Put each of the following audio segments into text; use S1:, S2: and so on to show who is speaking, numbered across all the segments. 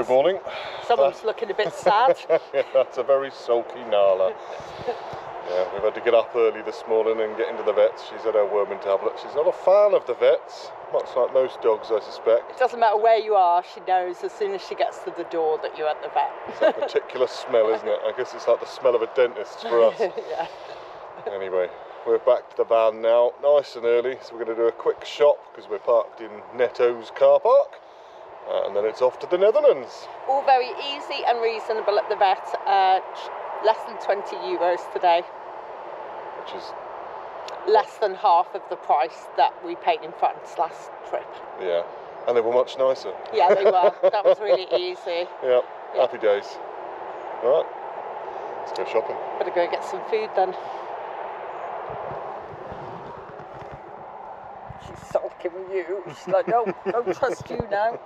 S1: Good morning.
S2: Someone's looking a bit sad.
S1: Yeah, that's a very sulky Nala. Yeah, we've had to get up early this morning and get into the vets. She's had her worming tablet. She's not a fan of the vets, much like most dogs, I suspect.
S2: It doesn't matter where you are, she knows as soon as she gets to the door that you're at the vet.
S1: It's that particular smell, isn't it? I guess it's like the smell of a dentist for us.
S2: Yeah.
S1: Anyway, we're back to the van now, nice and early, so we're going to do a quick shop because we're parked in Netto's car park. And then it's off to the Netherlands.
S2: All very easy and reasonable at the vet. Less than €20 today.
S1: Which is...
S2: less than half of the price that we paid in France last trip.
S1: Yeah, and they were much nicer.
S2: Yeah, they were. That was really easy.
S1: Yeah, happy days. Right, let's go shopping.
S2: Better go get some food then. She's sulking with you. She's like, no, don't trust you now.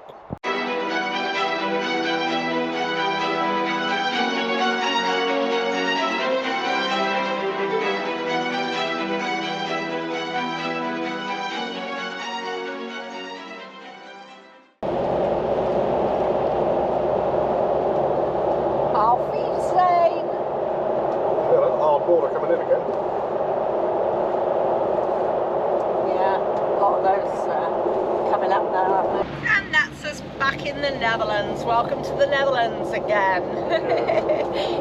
S1: Border coming in again.
S2: Yeah, a lot of those coming up now, aren't they? And that's us back in the Netherlands. Welcome to the Netherlands again.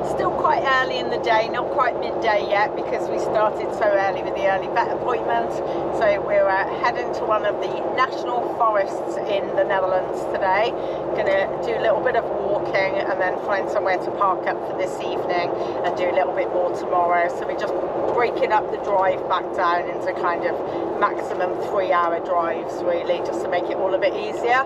S2: Still quite early in the day, not quite midday yet because we started so early with the early vet appointment. So we're heading to one of the national forests in the Netherlands today. Gonna do a little bit of walking and then find somewhere to park up for this evening and do a little bit more tomorrow. So we're just breaking up the drive back down into kind of maximum 3-hour drives really, just to make it all a bit easier.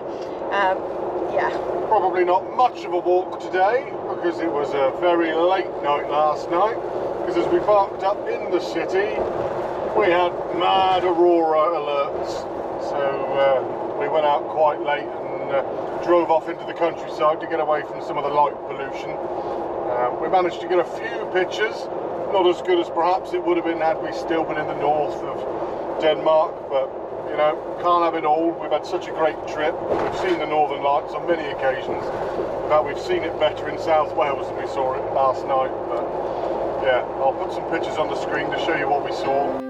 S2: Yeah.
S1: Probably not much of a walk today because it was a very late night last night, because as we parked up in the city we had mad aurora alerts, so we went out quite late and drove off into the countryside to get away from some of the light pollution. We managed to get a few pictures, not as good as perhaps it would have been had we still been in the north of Denmark, but you know, can't have it all. We've had such a great trip. We've seen the Northern Lights on many occasions. In fact, we've seen it better in South Wales than we saw it last night, but yeah, I'll put some pictures on the screen to show you what we saw.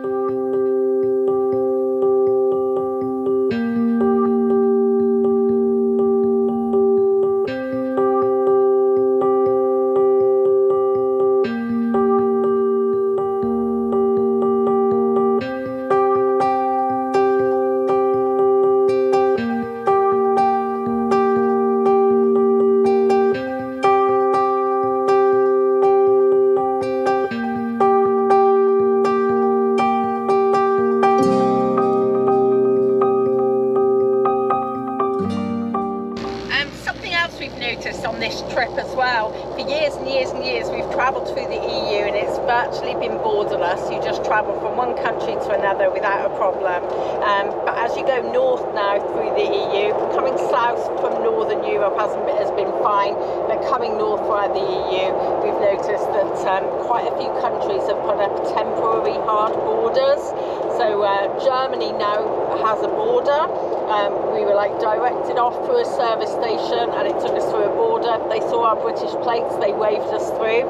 S2: On this trip as well, for years and years and years we've travelled through the EU and it's virtually been borderless. You just travel from one country to another without a problem, but as you go north now through the EU, coming south from Northern Europe has been fine, but coming north via the EU we've noticed that quite a few countries have put up temporary hard borders. So Germany now has a border. We were like directed off through a service station and it took us through a border. They saw our British plates, they waved us through.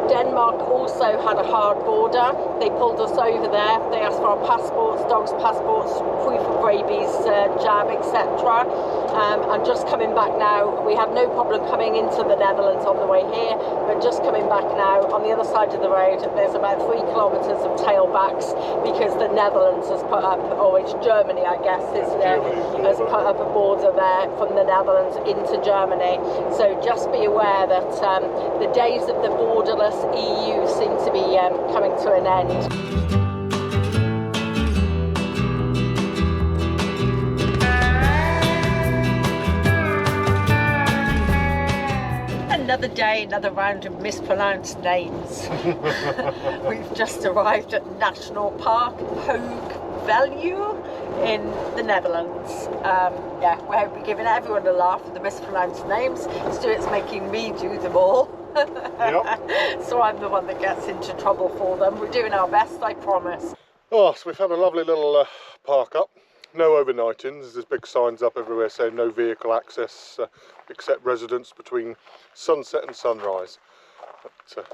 S2: Denmark also had a hard border. They pulled us over there. They asked for our passports, dogs' passports, proof of rabies, jab, etc. And just coming back now, we had no problem coming into the Netherlands on the way here, but just coming back now, on the other side of the road, there's about 3 kilometres of tailbacks because the Netherlands has put up, or it's Germany I guess, has put up a border there from the Netherlands into Germany. So just be aware that the days of the borderless EU seem to be coming to an end. Another day, another round of mispronounced names. We've just arrived at National Park Hoog Value in the Netherlands. Yeah, we hope we're giving everyone a laugh with the mispronounced names. Stuart's making me do them all. Yep. So I'm the one that gets into trouble for them. We're doing our best, I promise.
S1: Oh, so we've had a lovely little park up. No overnighting. There's big signs up everywhere saying no vehicle access except residents between sunset and sunrise. But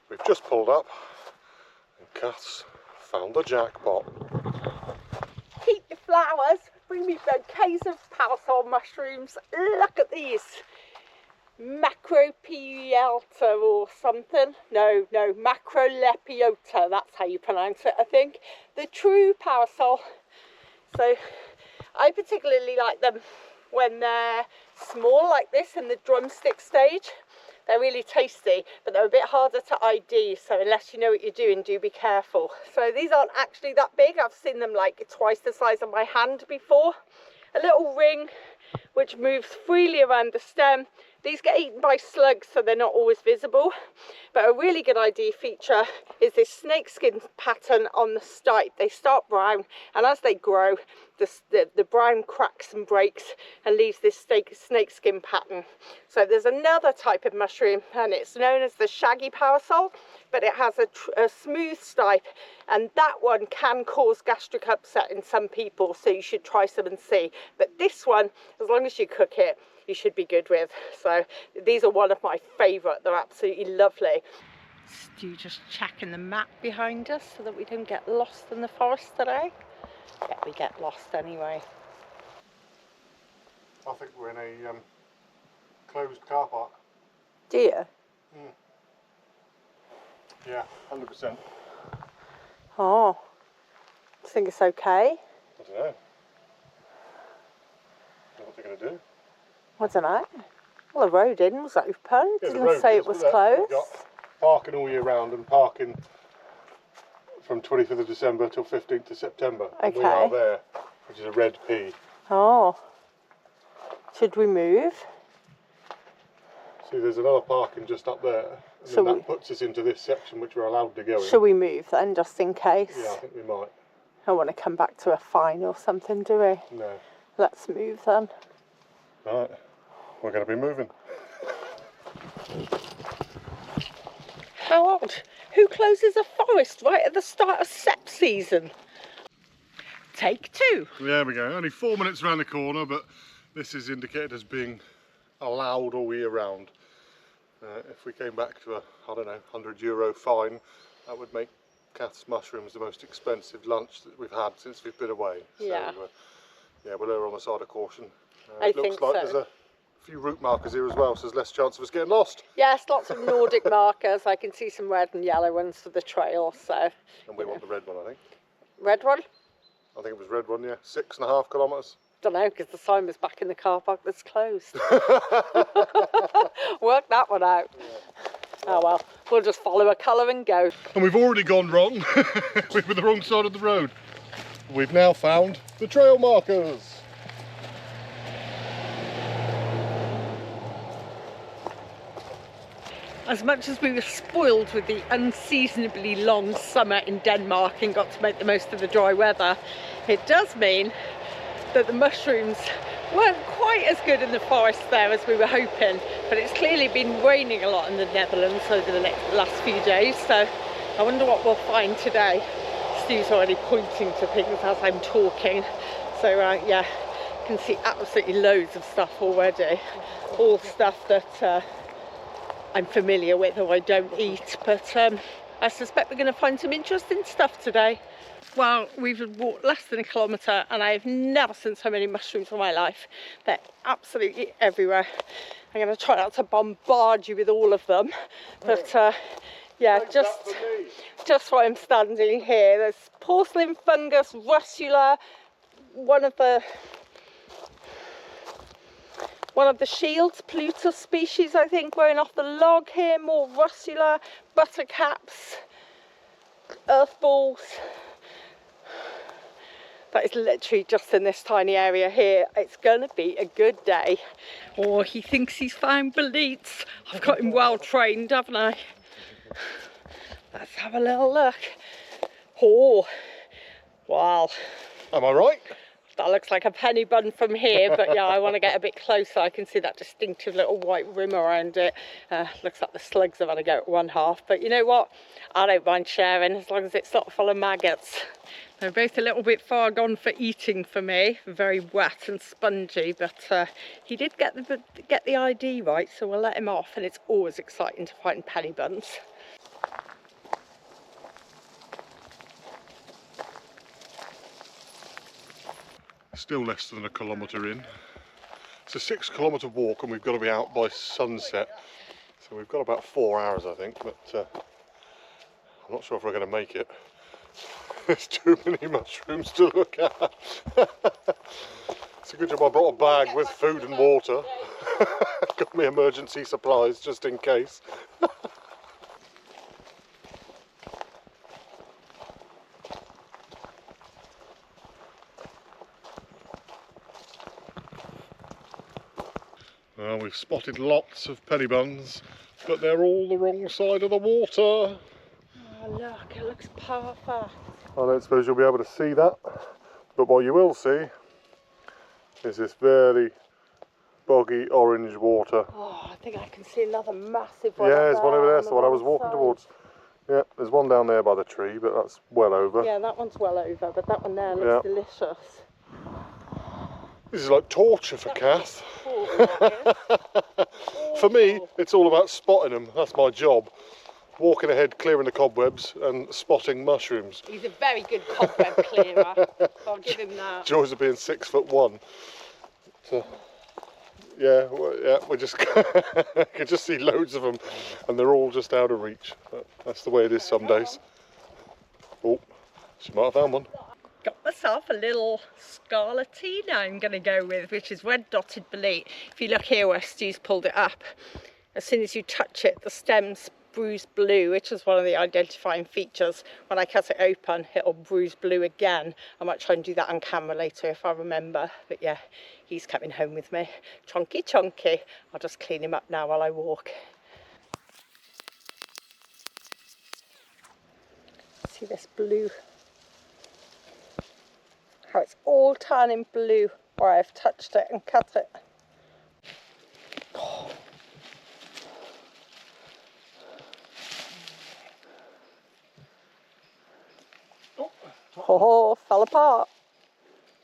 S1: we've just pulled up and Kath's found the jackpot.
S2: Keep your flowers, bring me bouquets of parasol mushrooms. Look at these. Macropiota or something. No, macrolepiota, that's how you pronounce it, I think. The true parasol. So I particularly like them when they're small like this in the drumstick stage. They're really tasty, but they're a bit harder to ID, so unless you know what you're doing, do be careful. So these aren't actually that big. I've seen them like twice the size of my hand before. A little ring which moves freely around the stem. These get eaten by slugs, so they're not always visible. But a really good ID feature is this snakeskin pattern on the stipe. They start brown, and as they grow, the brown cracks and breaks and leaves this snakeskin pattern. So there's another type of mushroom, and it's known as the shaggy parasol, but it has a smooth stipe, and that one can cause gastric upset in some people, so you should try some and see. But this one, as long as you cook it, you should be good with. So these are one of my favourite. They're absolutely lovely. Stu just checking the map behind us so that we don't get lost in the forest today. Yeah, we get lost anyway.
S1: I think we're in a closed car park.
S2: Do you?
S1: Yeah, 100%.
S2: Oh, I think it's okay.
S1: I don't know. What they're going to do?
S2: I don't know. Well, the road in was open.
S1: Yeah,
S2: Didn't say it was closed.
S1: We've got parking all year round and parking from 25th of December till 15th of September.
S2: Okay.
S1: And we are there, which is a red P.
S2: Oh. Should we move?
S1: See, there's another parking just up there. And then that puts us into this section which we're allowed to go in.
S2: Shall we move then, just in case?
S1: Yeah, I think we might.
S2: I don't want to come back to a fine or something, do we?
S1: No.
S2: Let's move then.
S1: Right. We're going to be moving.
S2: How odd. Who closes a forest right at the start of sep season? Take two.
S1: There we go. Only 4 minutes around the corner, but this is indicated as being allowed all year round. If we came back to a, I don't know, €100 fine, that would make Kath's mushrooms the most expensive lunch that we've had since we've been away.
S2: Yeah.
S1: So, yeah, we're lower on the side of caution.
S2: I
S1: it looks
S2: think
S1: like
S2: so.
S1: There's a few route markers here as well, so there's less chance of us getting lost.
S2: Yes, lots of Nordic markers. I can see some red and yellow ones for the trail, so.
S1: And we want the red one, I think.
S2: Red one?
S1: I think it was red one, yeah. 6.5 kilometres.
S2: Don't know, because the sign was back in the car park that's closed. Work that one out. Yeah. Oh well, we'll just follow a colour and go.
S1: And we've already gone wrong. We were the wrong side of the road. We've now found the trail markers.
S2: As much as we were spoiled with the unseasonably long summer in Denmark and got to make the most of the dry weather, it does mean that the mushrooms weren't quite as good in the forest there as we were hoping, but it's clearly been raining a lot in the Netherlands over the last few days, so I wonder what we'll find today. Stu's already pointing to things as I'm talking, so yeah, you can see absolutely loads of stuff already, all stuff that I'm familiar with or I don't eat, but I suspect we're going to find some interesting stuff today. Well, we've walked less than a kilometre and I've never seen so many mushrooms in my life. They're absolutely everywhere. I'm going to try not to bombard you with all of them, but yeah, just while I'm standing here, there's porcelain fungus, russula, one of the shields, Plutus species, I think, growing off the log here, more russula, buttercaps, earth balls. That is literally just in this tiny area here. It's going to be a good day. Oh, he thinks he's found boletes. I've got him well trained, haven't I? Let's have a little look. Oh, wow.
S1: Am I right?
S2: That looks like a penny bun from here, but yeah, I want to get a bit closer. I can see that distinctive little white rim around it. Looks like the slugs have had a go at one half, but you know what? I don't mind sharing as long as it's not full of maggots. They're both a little bit far gone for eating for me, very wet and spongy, but he did get the ID right, so we'll let him off, and it's always exciting to find penny buns.
S1: Still less than a kilometre in. It's a 6-kilometre walk and we've got to be out by sunset. So we've got about 4 hours, I think, but I'm not sure if we're going to make it. There's too many mushrooms to look at. It's a good job I brought a bag with food and water. Got me emergency supplies just in case. Well, we've spotted lots of penny buns, but they're all the wrong side of the water.
S2: Oh look, it looks perfect.
S1: I don't suppose you'll be able to see that, but what you will see is this very boggy orange water.
S2: Oh, I think I can see another massive one.
S1: Yeah,
S2: up
S1: there's one over there,
S2: on
S1: so what I was walking
S2: side.
S1: towards. Yeah, there's one down there by the tree, but that's well over.
S2: Yeah, that one's well over, but that one there looks delicious.
S1: This is like torture for Kath.
S2: Oh,
S1: For me, it's all about spotting them. That's my job. Walking ahead, clearing the cobwebs and spotting mushrooms.
S2: he's a very good cobweb clearer. I'll give him that.
S1: Joys of being 6'1". So, yeah, we just you can just see loads of them, and they're all just out of reach. But that's the way it is some days. Oh, she might have found one.
S2: Got myself a little scarlatina I'm going to go with, which is red dotted bolete. If you look here where Stu's pulled it up, as soon as you touch it, the stem's bruised blue, which is one of the identifying features. When I cut it open, it'll bruise blue again. I might try and do that on camera later if I remember. But yeah, he's coming home with me. Chonky chonky. I'll just clean him up now while I walk. See this blue? How it's all turning blue where I've touched it and cut it. Oh. Oh, fell apart.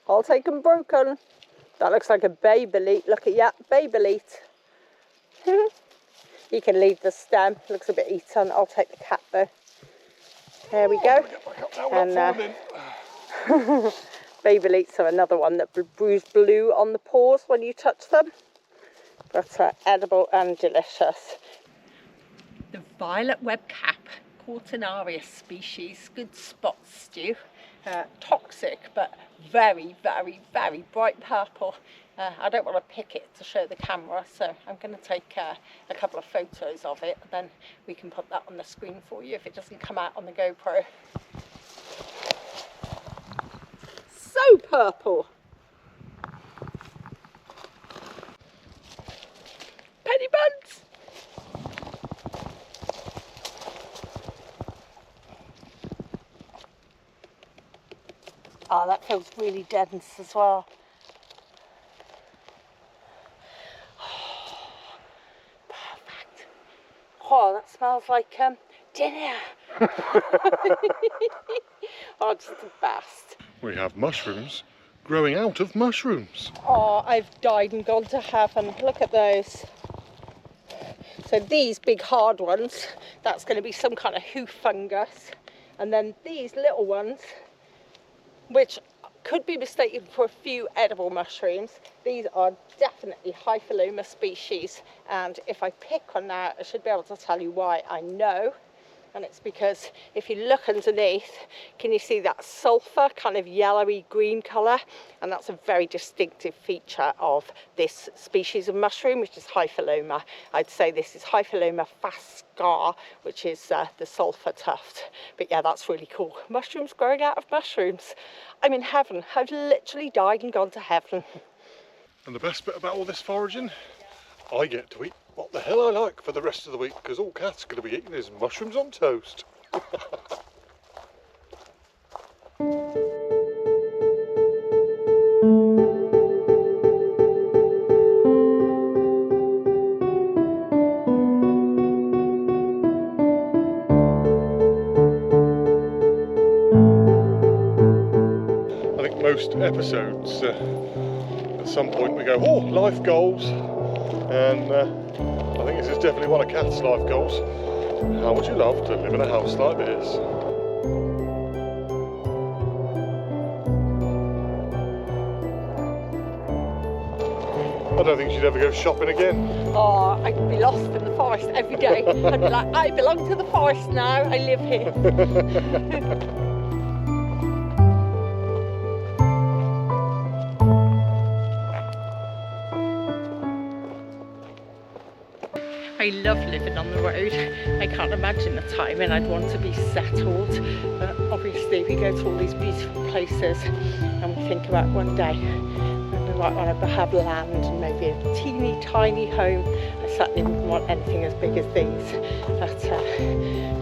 S2: All taken broken. That looks like a Babyleet. Look at that, Babyleet. You can leave the stem. Looks a bit eaten. I'll take the cap though. There we go. And Babyleets are another one that bruise blue on the paws when you touch them. But edible and delicious. The violet webcap Cortinarius species, good spot stew. Toxic, but very, very, very bright purple. I don't want to pick it to show the camera, so I'm going to take a couple of photos of it, and then we can put that on the screen for you if it doesn't come out on the GoPro. So purple. Penny buns. Oh, that feels really dense as well. Oh, perfect. Oh, that smells like dinner. Oh, it's the best.
S1: We have mushrooms growing out of mushrooms.
S2: Oh, I've died and gone to heaven. Look at those. So these big hard ones, that's going to be some kind of hoof fungus. And then these little ones, which could be mistaken for a few edible mushrooms. These are definitely Hypholoma species, and if I pick on that, I should be able to tell you why I know. And it's because if you look underneath, can you see that sulphur kind of yellowy green colour? And that's a very distinctive feature of this species of mushroom, which is Hypholoma. I'd say this is Hypholoma fascar, which is the sulphur tuft. But yeah, that's really cool. Mushrooms growing out of mushrooms. I'm in heaven. I've literally died and gone to heaven.
S1: And the best bit about all this foraging, I get to eat what the hell I like for the rest of the week, because all Kath's going to be eating is mushrooms on toast. most episodes, at some point we go, oh, life goals, and I think this is definitely one of Kath's life goals. How would you love to live in a house like this? I don't think she'd ever go shopping again.
S2: Oh, I'd be lost in the forest every day. I'd be like, I belong to the forest now, I live here. I love living on the road. I can't imagine a time when I'd want to be settled. But obviously we go to all these beautiful places and we think about one day I might want to have land and maybe a teeny tiny home. I certainly wouldn't want anything as big as these. But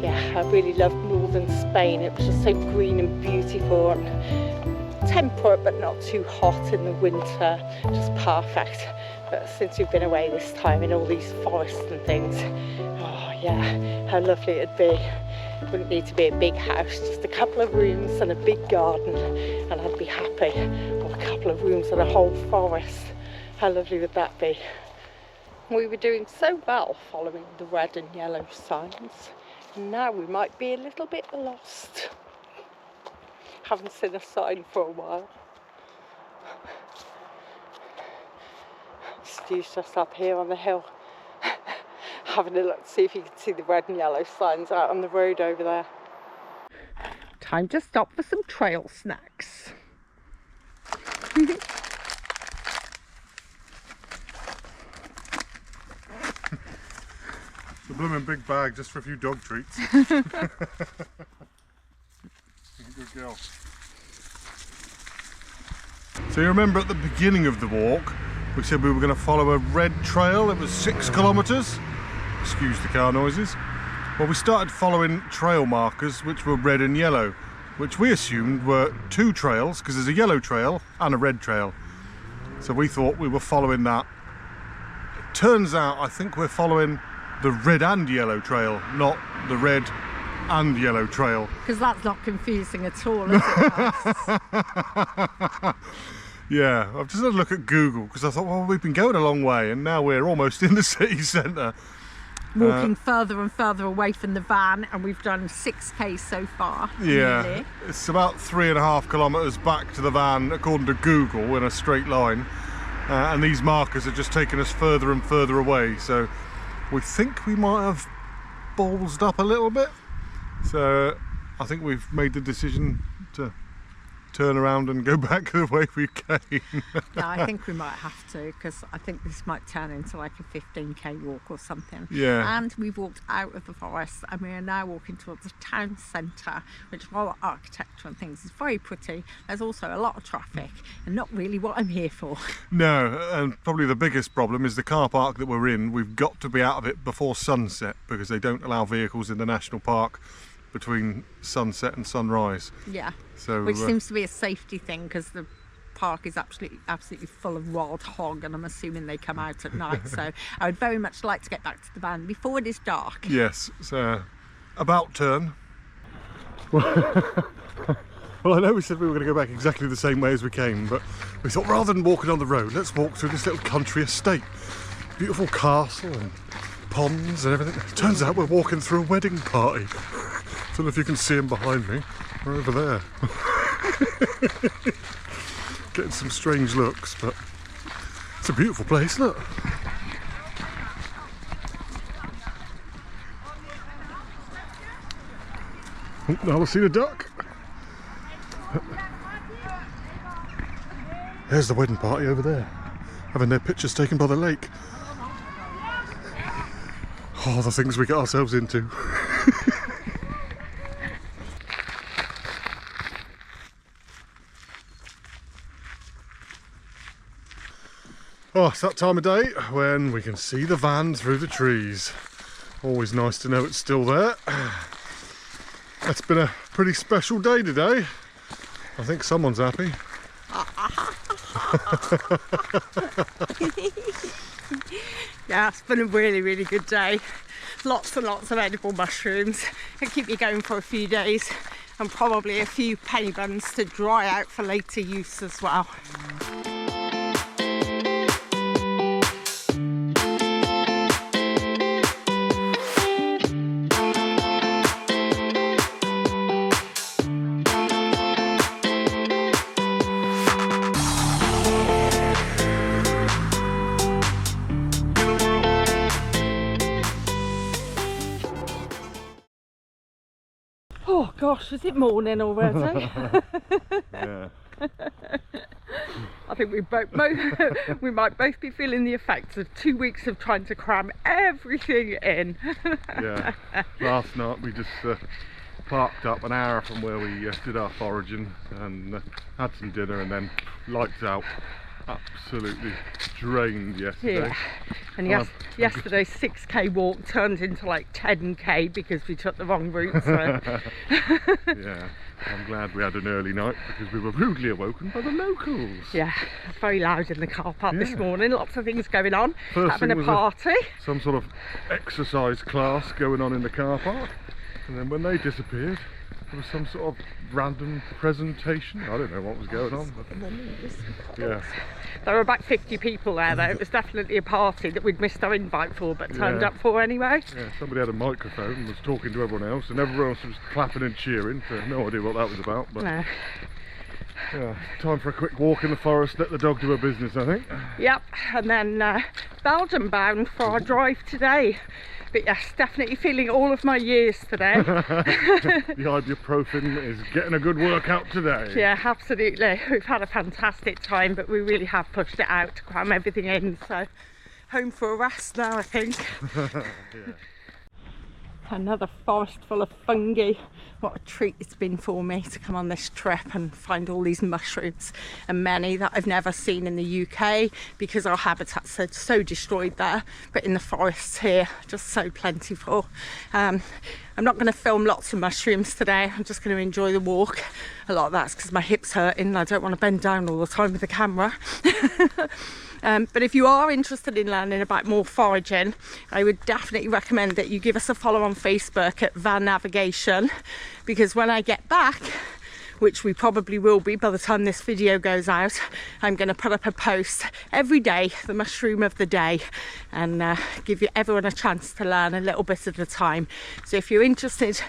S2: yeah, I really loved northern Spain. It was just so green and beautiful and temperate but not too hot in the winter. Just perfect. But since we've been away this time in all these forests and things, oh yeah, how lovely it'd be. It wouldn't need to be a big house, just a couple of rooms and a big garden and I'd be happy. Or a couple of rooms and a whole forest. How lovely would that be? We were doing so well following the red and yellow signs, and now we might be a little bit lost. Haven't seen a sign for a while. Stu's just up here on the hill having a look to see if you can see the red and yellow signs out on the road over there. Time to stop for some trail snacks.
S1: The blooming big bag just for a few dog treats. Good girl. So you remember at the beginning of the walk we said we were going to follow a red trail. It was 6 kilometres. Excuse the car noises. Well, we started following trail markers which were red and yellow, which we assumed were 2 trails because there's a yellow trail and a red trail. So we thought we were following that. It turns out I think we're following the red and yellow trail, not the red and yellow trail.
S2: Because that's not confusing at all, is it?
S1: Yeah, I've just had a look at Google because I thought, well, we've been going a long way and now we're almost in the city centre.
S2: Walking further and further away from the van, and we've done 6k so far.
S1: Yeah,
S2: nearly.
S1: It's about 3.5 kilometres back to the van according to Google in a straight line. And these markers are just taking us further and further away. So we think we might have ballsed up a little bit. So I think we've made the decision to turn around and go back the way we came.
S2: Yeah, I think we might have to, because I think this might turn into like a 15k walk or something.
S1: Yeah.
S2: And we've walked out of the forest and we are now walking towards the town centre, which, while architecture and things is very pretty, there's also a lot of traffic and not really what I'm here for.
S1: No, and probably the biggest problem is the car park that we're in. We've got to be out of it before sunset because they don't allow vehicles in the national park between sunset and sunrise.
S2: Yeah.
S1: So,
S2: which seems to be a safety thing because the park is absolutely full of wild hog, and I'm assuming they come out at night. So I would very much like to get back to the van before it is dark.
S1: Yes, so about turn. Well, I know we said we were going to go back exactly the same way as we came, but we thought rather than walking on the road, let's walk through this little country estate. Beautiful castle and ponds and everything. It turns out we're walking through a wedding party. I don't know if you can see them behind me. They're over there. Getting some strange looks, but it's a beautiful place, look. Oh, now we'll see the duck. There's the wedding party over there, having their pictures taken by the lake. Oh, the things we get ourselves into. Oh, it's that time of day when we can see the van through the trees. Always nice to know it's still there. It's been a pretty special day today. I think someone's happy.
S2: Yeah, it's been a really good day. Lots and lots of edible mushrooms. They keep you going for a few days. and probably a few penny buns to dry out for later use as well. Oh gosh, is it morning already?
S1: Yeah.
S2: I think we might both be feeling the effects of 2 weeks of trying to cram everything in.
S1: Yeah. Last night we just parked up an hour from where we did our foraging and had some dinner, and then lights out. Absolutely drained yesterday.
S2: Yeah. And yesterday's 6k walk turned into like 10k because we took the wrong route. So.
S1: Yeah, I'm glad we had an early night because we were rudely awoken by the locals.
S2: Yeah, it's very loud in the car park this morning. Lots of things going on.
S1: First
S2: having a party.
S1: Some sort of exercise class going on in the car park, and then when they disappeared, there was some sort of random presentation. I don't know what was going on. But yeah.
S2: There were about 50 people there though. It was definitely a party that we'd missed our invite for but turned up for anyway.
S1: Yeah, somebody had a microphone and was talking to everyone else, and everyone else was clapping and cheering, so no idea what that was about. But
S2: no.
S1: Yeah, time for a quick walk in the forest, let the dog do her business, I think.
S2: Yep, and then Belgium bound for our drive today. But yes, definitely feeling all of my years today.
S1: The ibuprofen is getting a good workout today.
S2: Yeah, absolutely. We've had a fantastic time, but we really have pushed it out to cram everything in. So home for a rest now, I think.
S1: Yeah.
S2: Another forest full of fungi. What a treat it's been for me to come on this trip and find all these mushrooms, and many that I've never seen in the UK because our habitats are so destroyed there, but in the forests here just so plentiful. I'm not going to film lots of mushrooms today. I'm just going to enjoy the walk. A lot of that's because my hip's hurting and I don't want to bend down all the time with the camera. But if you are interested in learning about more foraging, I would definitely recommend that you give us a follow on Facebook at Van Navigation, because when I get back, which we probably will be by the time this video goes out, I'm going to put up a post every day, the mushroom of the day, and give everyone a chance to learn a little bit at a time. So if you're interested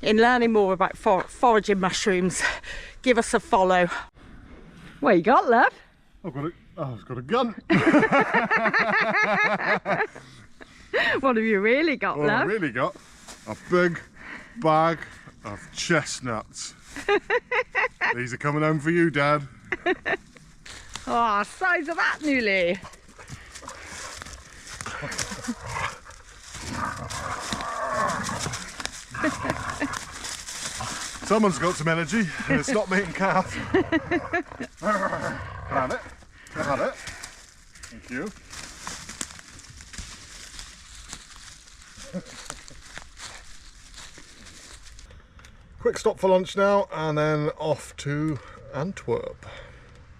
S2: in learning more about foraging mushrooms, give us a follow. What you got, love?
S1: I've got a gun.
S2: What have you really got, love?
S1: I've really got a big bag of chestnuts. These are coming home for you, Dad.
S2: Oh, size of that, Newly.
S1: Someone's got some energy and it's not me and Kath. Have it. Have it. Thank you. Quick stop for lunch now, and then off to Antwerp.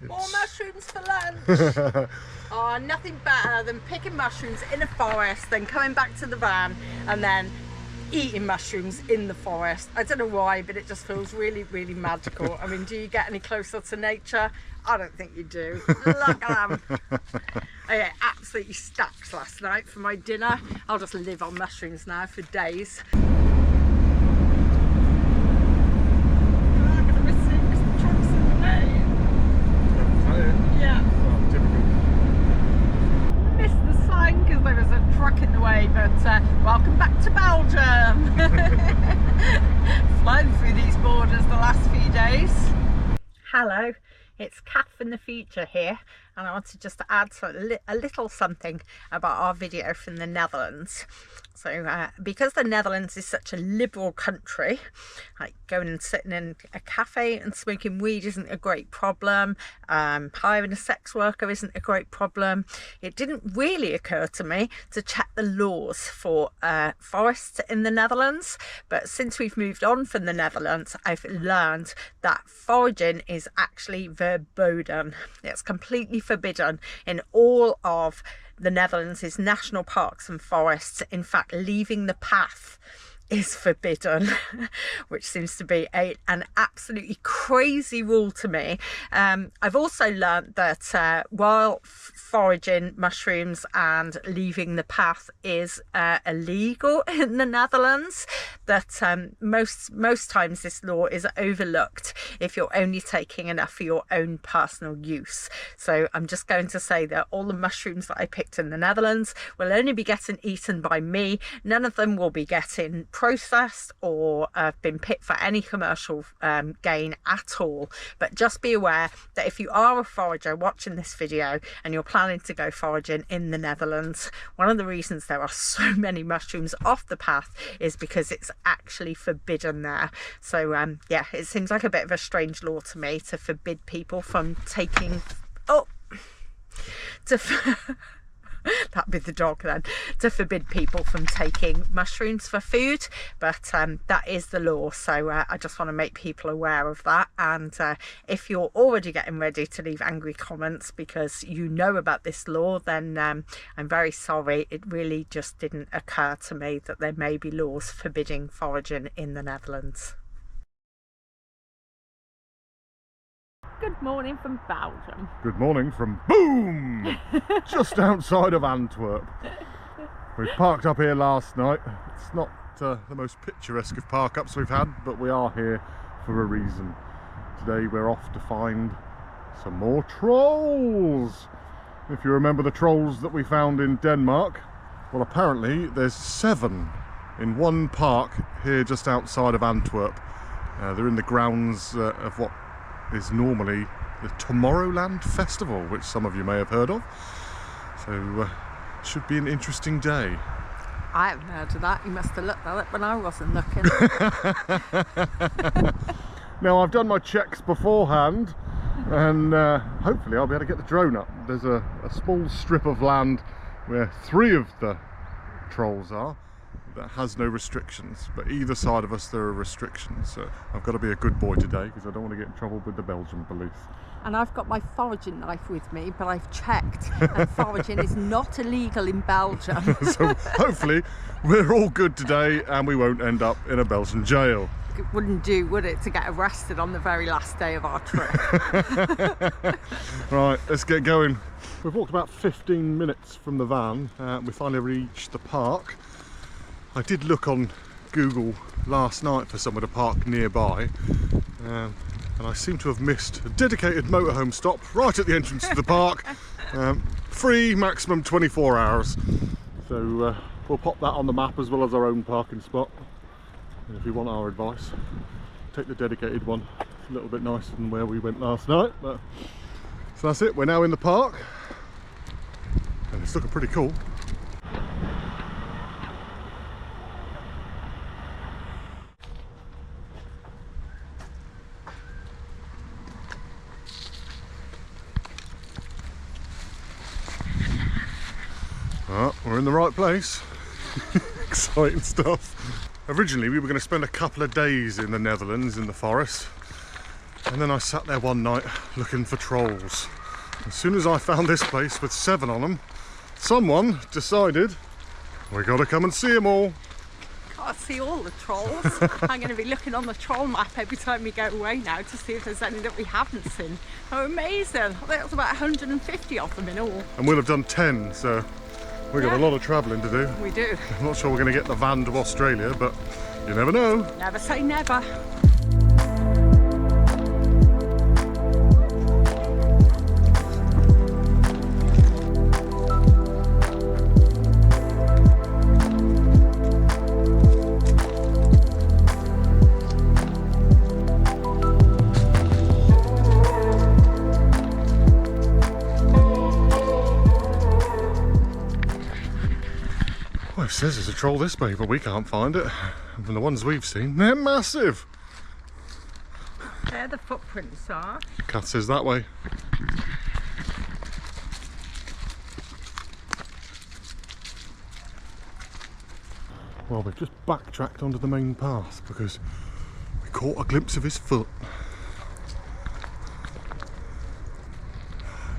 S2: More mushrooms for lunch. Oh, nothing better than picking mushrooms in a forest, then coming back to the van and then eating mushrooms in the forest. I don't know why, but it just feels really, really magical. I mean, do you get any closer to nature? I don't think you do. Look at them. I ate absolutely stacks last night for my dinner. I'll just live on mushrooms now for days. But welcome back to Belgium. Flown through these borders the last few days. Hello, it's Kath from the future here, and I wanted just to add a little something about our video from the Netherlands. So because the Netherlands is such a liberal country, like going and sitting in a cafe and smoking weed isn't a great problem, hiring a sex worker isn't a great problem, it didn't really occur to me to check the laws for forests in the Netherlands. But since we've moved on from the Netherlands, I've learned that foraging is actually verboden. It's completely forbidden in all of the Netherlands' national parks and forests. In fact, leaving the path is forbidden, which seems to be an absolutely crazy rule to me. I've also learnt that while foraging mushrooms and leaving the path is illegal in the Netherlands, that most times this law is overlooked if you're only taking enough for your own personal use. So I'm just going to say that all the mushrooms that I picked in the Netherlands will only be getting eaten by me. None of them will be getting processed or been picked for any commercial gain at all. But just be aware that if you are a forager watching this video and you're planning to go foraging in the Netherlands, one of the reasons there are so many mushrooms off the path is because it's actually forbidden there. So yeah, it seems like a bit of a strange law to me to forbid people from taking that'd be the dog then, to forbid people from taking mushrooms for food, but that is the law. So I just want to make people aware of that. And if you're already getting ready to leave angry comments because you know about this law, then I'm very sorry. It really just didn't occur to me that there may be laws forbidding foraging in the Netherlands. Good morning from Belgium.
S1: Good morning from boom, just outside of Antwerp. We parked up here last night. It's not the most picturesque of park-ups we've had, but we are here for a reason. Today we're off to find some more trolls. If you remember the trolls that we found in Denmark, well, apparently there's 7 in one park here just outside of Antwerp. They're in the grounds of what is normally the Tomorrowland Festival, which some of you may have heard of. So should be an interesting day.
S2: I haven't heard of that. You must have looked at it when I wasn't looking.
S1: Now, I've done my checks beforehand, and hopefully I'll be able to get the drone up. There's a small strip of land where 3 of the trolls are that has no restrictions, but either side of us there are restrictions. So I've got to be a good boy today because I don't want to get in trouble with the Belgian police.
S2: And I've got my foraging knife with me, but I've checked and foraging is not illegal in Belgium.
S1: So hopefully we're all good today and we won't end up in a Belgian jail.
S2: It wouldn't do, would it, to get arrested on the very last day of our trip.
S1: Right, let's get going. We've walked about 15 minutes from the van. We finally reached the park. I did look on Google last night for somewhere to park nearby, and I seem to have missed a dedicated motorhome stop right at the entrance to the park. Free, maximum 24 hours. So we'll pop that on the map as well as our own parking spot. And if you want our advice, take the dedicated one. It's a little bit nicer than where we went last night. But so that's it, we're now in the park and it's looking pretty cool. Oh, we're in the right place. Exciting stuff. Originally we were going to spend a couple of days in the Netherlands in the forest, and then I sat there one night looking for trolls. As soon as I found this place with 7 on them, someone decided we got to come and see them all.
S2: Can't see all the trolls. I'm going to be looking on the troll map every time we go away now to see if there's any that we haven't seen. Oh, amazing. I think there's about 150 of them in all.
S1: And we'll have done 10, so we've got a lot of travelling to do.
S2: We do.
S1: I'm not sure we're going to get the van to Australia, but you never know.
S2: Never say never.
S1: It says there's a troll this way, but we can't find it. And from the ones we've seen, they're massive.
S2: There the footprints are.
S1: Cat says that way. Well, we've just backtracked onto the main path because we caught a glimpse of his foot.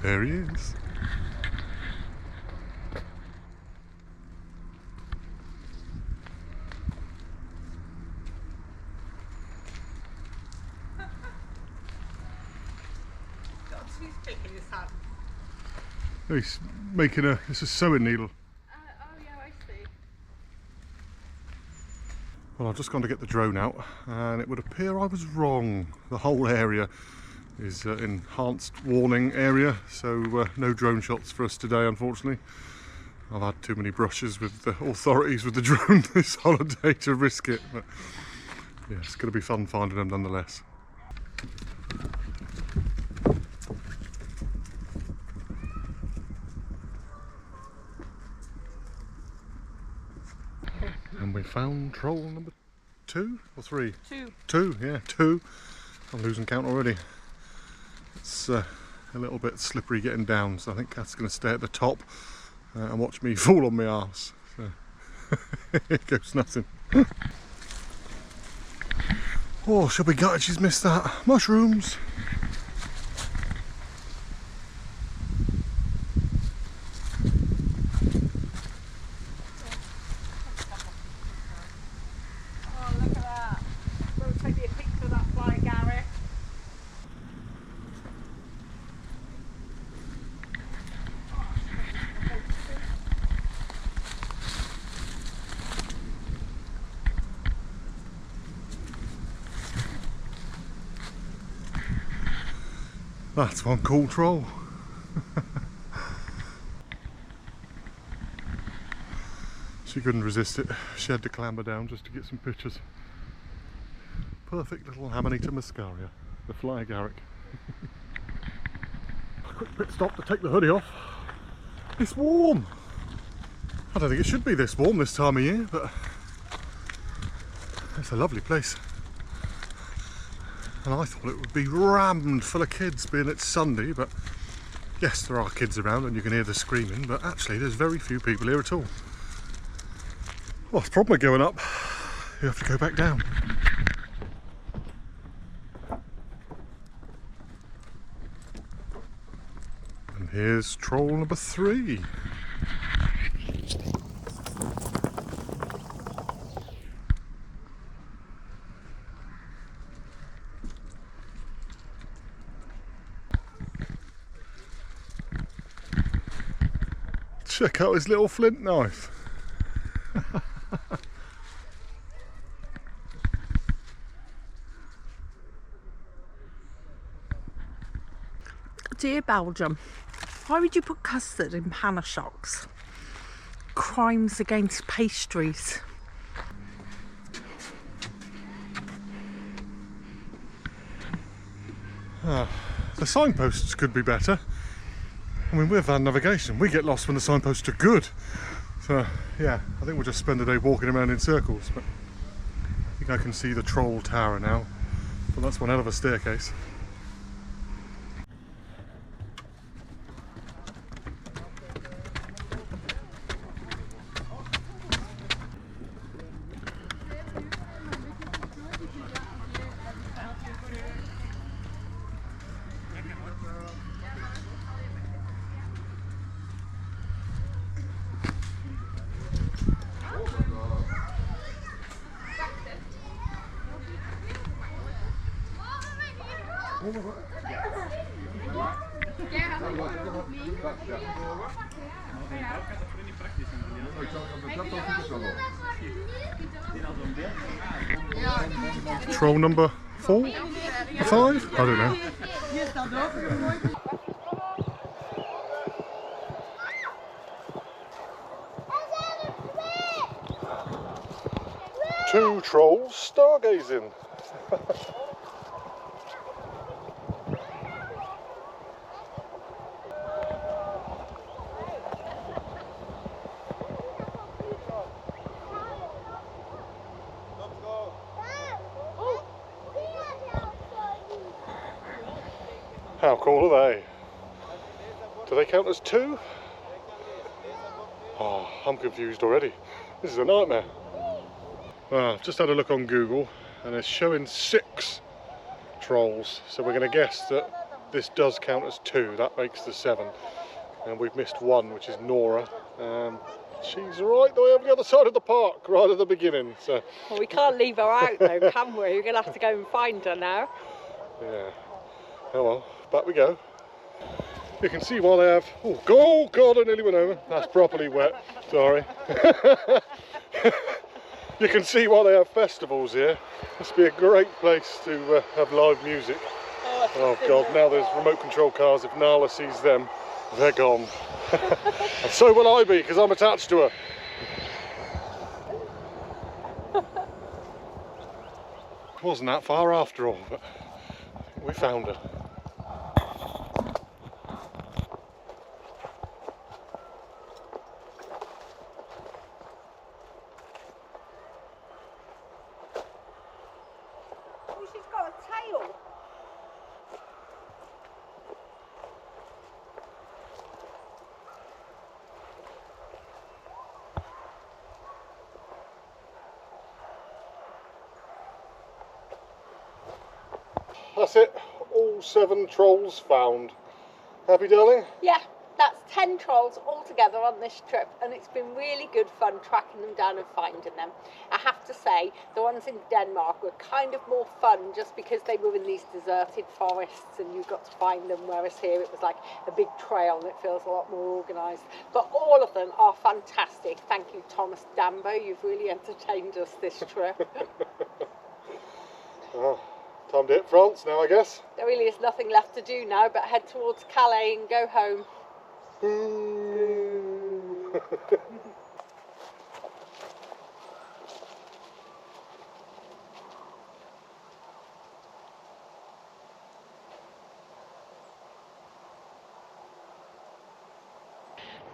S1: There he is.
S2: He's picking his hand.
S1: He's making it's a sewing needle.
S2: Oh yeah, I see.
S1: Well, I've just gone to get the drone out, and it would appear I was wrong. The whole area is enhanced warning area, so no drone shots for us today, unfortunately. I've had too many brushes with the authorities with the drone this holiday to risk it, but yeah, it's going to be fun finding them nonetheless. And we found troll number 2 or 3?
S2: 2.
S1: 2, yeah, 2. I'm losing count already. It's a little bit slippery getting down, so I think that's going to stay at the top and watch me fall on my arse. So it goes nothing. Oh, she'll be gutted she's missed that. Mushrooms!
S2: Oh, look at that. We'll take you a picture of that fly, Gary.
S1: That's one cool troll. She couldn't resist it. She had to clamber down just to get some pictures. Perfect little Amanita muscaria, the fly agaric. A quick pit stop to take the hoodie off. It's warm. I don't think it should be this warm this time of year, but it's a lovely place. And I thought it would be rammed full of kids, being it's Sunday, but yes, there are kids around and you can hear the screaming, but actually there's very few people here at all. Well, the problem with going up, you have to go back down. And here's troll number 3. Check out his little flint knife.
S2: Dear Belgium, why would you put custard in panashocks? Crimes against pastries.
S1: The signposts could be better. I mean, we're van navigation. We get lost when the signposts are good. So, yeah, I think we'll just spend the day walking around in circles. But I think I can see the troll tower now. But that's one hell of a staircase. Troll number 4? 5? I don't know. Two trolls stargazing. How cool are they? Do they count as 2? Oh, I'm confused already. This is a nightmare. Well, I've just had a look on Google and it's showing 6 trolls. So we're going to guess that this does count as 2. That makes the 7. And we've missed 1, which is Nora. She's right the way over the other side of the park, right at the beginning. So.
S2: Well, we can't leave her out though, can we? We're going to have to go and find her now.
S1: Yeah. Oh well, back we go. You can see why they have, oh God, I nearly went over. That's properly wet, sorry. You can see why they have festivals here. Must be a great place to have live music. Oh God, now there's remote control cars. If Nala sees them, they're gone. And so will I be, because I'm attached to her. It wasn't that far after all, but we found her.
S2: Oh, she's got a tail.
S1: That's it, all 7 trolls found. Happy, darling?
S2: Yeah, that's 10 trolls all together on this trip, and it's been really good fun tracking them down and finding them. I have to say, the ones in Denmark were kind of more fun just because they were in these deserted forests and you got to find them, whereas here it was like a big trail and it feels a lot more organised. But all of them are fantastic. Thank you, Thomas Dambo. You've really entertained us this trip.
S1: Oh. Time to hit France now, I guess.
S2: There really is nothing left to do now but head towards Calais and go home.
S1: Boo.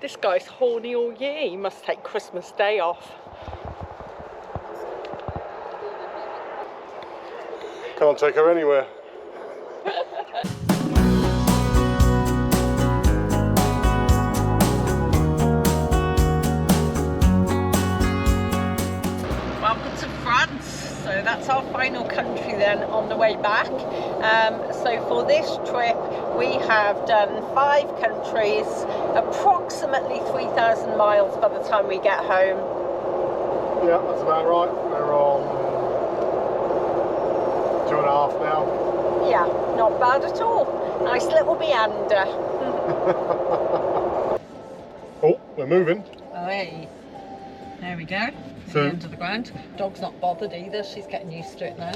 S2: This guy's horny all year. He must take Christmas Day off.
S1: Can't take her anywhere.
S2: Welcome to France. So that's our final country then on the way back. So for this trip we have done 5 countries, approximately 3,000 miles by the time we get home.
S1: Yeah, that's about right. We're on 2.5 now.
S2: Yeah, not bad at all. Nice little meander.
S1: Oh, we're moving.
S2: Oh, hey. There we go.
S1: So,
S2: Into the ground. Dog's not bothered either. She's getting used to it now.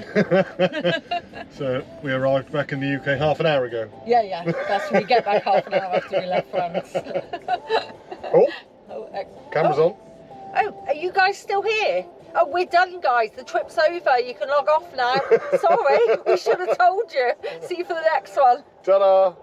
S1: So we arrived back in the UK half an hour ago.
S2: Yeah. That's when we get back half an hour after we left France.
S1: Camera's on.
S2: Oh, are you guys still here? Oh, we're done, guys. The trip's over. You can log off now. Sorry, we should have told you. See you for the next one.
S1: Ta-da!